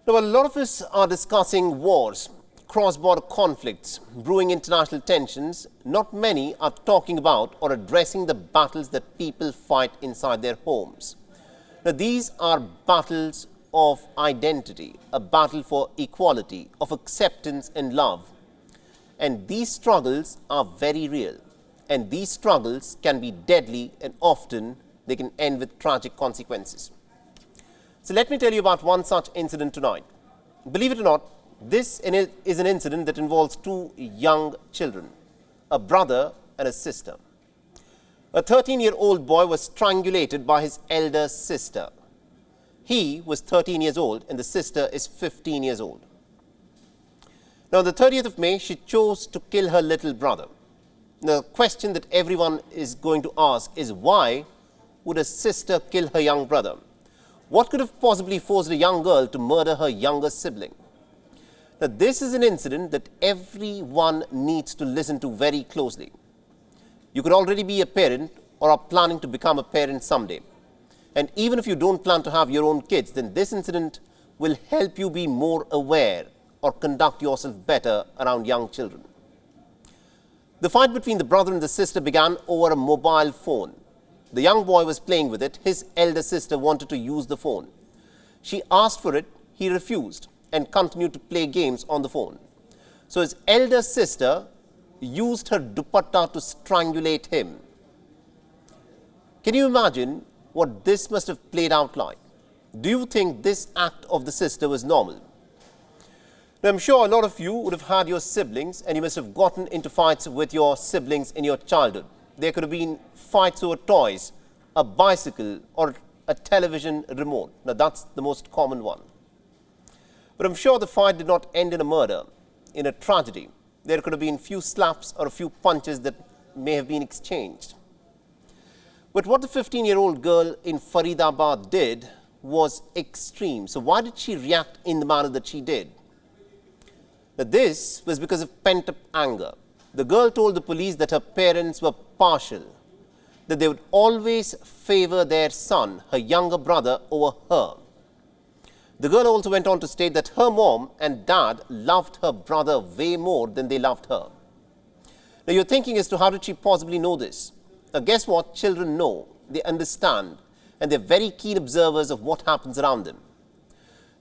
Now, a lot of us are discussing wars, cross-border conflicts, brewing international tensions. Not many are talking about or addressing the battles that people fight inside their homes. Now, these are battles of identity, a battle for equality, of acceptance and love. And these struggles are very real. And these struggles can be deadly, and often they can end with tragic consequences. So let me tell you about one such incident tonight. Believe it or not, this is an incident that involves two young children, a brother and a sister. A 13-year-old boy was strangulated by his elder sister. He was 13 years old and the sister is 15 years old. Now, on the 30th of May, she chose to kill her little brother. The question that everyone is going to ask is, why would a sister kill her young brother? What could have possibly forced a young girl to murder her younger sibling? Now, this is an incident that everyone needs to listen to very closely. You could already be a parent or are planning to become a parent someday. And even if you don't plan to have your own kids, then this incident will help you be more aware or conduct yourself better around young children. The fight between the brother and the sister began over a mobile phone. The young boy was playing with it. His elder sister wanted to use the phone. She asked for it. He refused and continued to play games on the phone. So his elder sister used her dupatta to strangulate him. Can you imagine what this must have played out like? Do you think this act of the sister was normal? Now, I'm sure a lot of you would have had your siblings and you must have gotten into fights with your siblings in your childhood. There could have been fights over toys, a bicycle or a television remote. Now, that's the most common one. But I'm sure the fight did not end in a murder, in a tragedy. There could have been few slaps or a few punches that may have been exchanged. But what the 15-year-old girl in Faridabad did was extreme. So why did she react in the manner that she did? Now, this was because of pent-up anger. The girl told the police that her parents were partial, that they would always favor their son, her younger brother, over her. The girl also went on to state that her mom and dad loved her brother way more than they loved her. Now, you're thinking as to how did she possibly know this? Now, guess what? Children know, they understand, and they're very keen observers of what happens around them.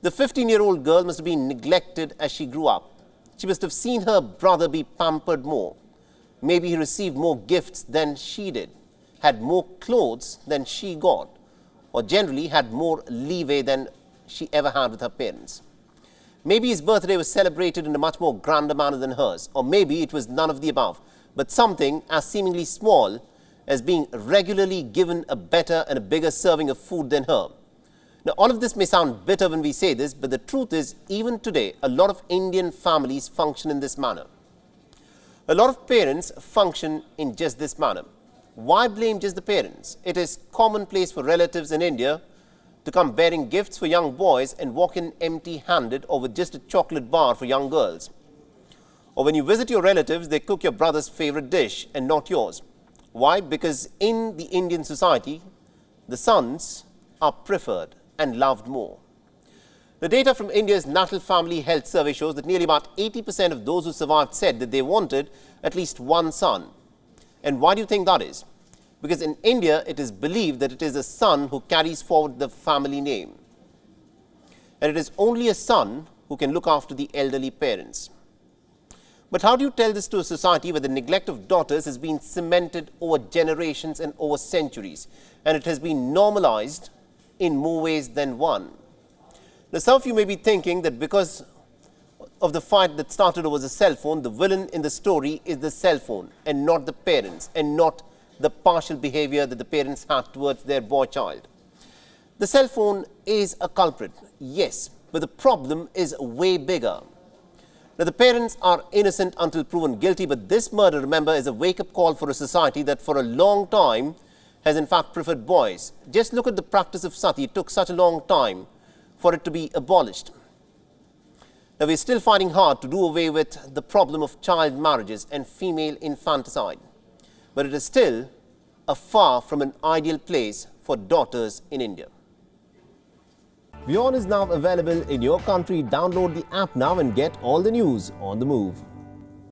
The 15-year-old girl must have been neglected as she grew up. She must have seen her brother be pampered more. Maybe he received more gifts than she did, had more clothes than she got, or generally had more leeway than she ever had with her parents. Maybe his birthday was celebrated in a much more grander manner than hers, or maybe it was none of the above, but something as seemingly small as being regularly given a better and a bigger serving of food than her. Now, all of this may sound bitter when we say this, but the truth is, even today, a lot of Indian families function in this manner. A lot of parents function in just this manner. Why blame just the parents? It is commonplace for relatives in India to come bearing gifts for young boys and walk in empty-handed or with just a chocolate bar for young girls. Or when you visit your relatives, they cook your brother's favorite dish and not yours. Why? Because in the Indian society, the sons are preferred and loved more. The data from India's National Family Health Survey shows that nearly about 80% of those who survived said that they wanted at least one son. And why do you think that is? Because in India, it is believed that it is a son who carries forward the family name. And it is only a son who can look after the elderly parents. But how do you tell this to a society where the neglect of daughters has been cemented over generations and over centuries, and it has been normalized in more ways than one? Now, some of you may be thinking that because of the fight that started over the cell phone, the villain in the story is the cell phone and not the parents, and not the partial behavior that the parents had towards their boy child. The cell phone is a culprit, yes, but the problem is way bigger. Now, the parents are innocent until proven guilty, but this murder, remember, is a wake-up call for a society that for a long time has in fact preferred boys. Just look at the practice of sati. It took such a long time for it to be abolished. Now, we're still fighting hard to do away with the problem of child marriages and female infanticide. But it is still far from an ideal place for daughters in India. WION is now available in your country. Download the app now and get all the news on the move.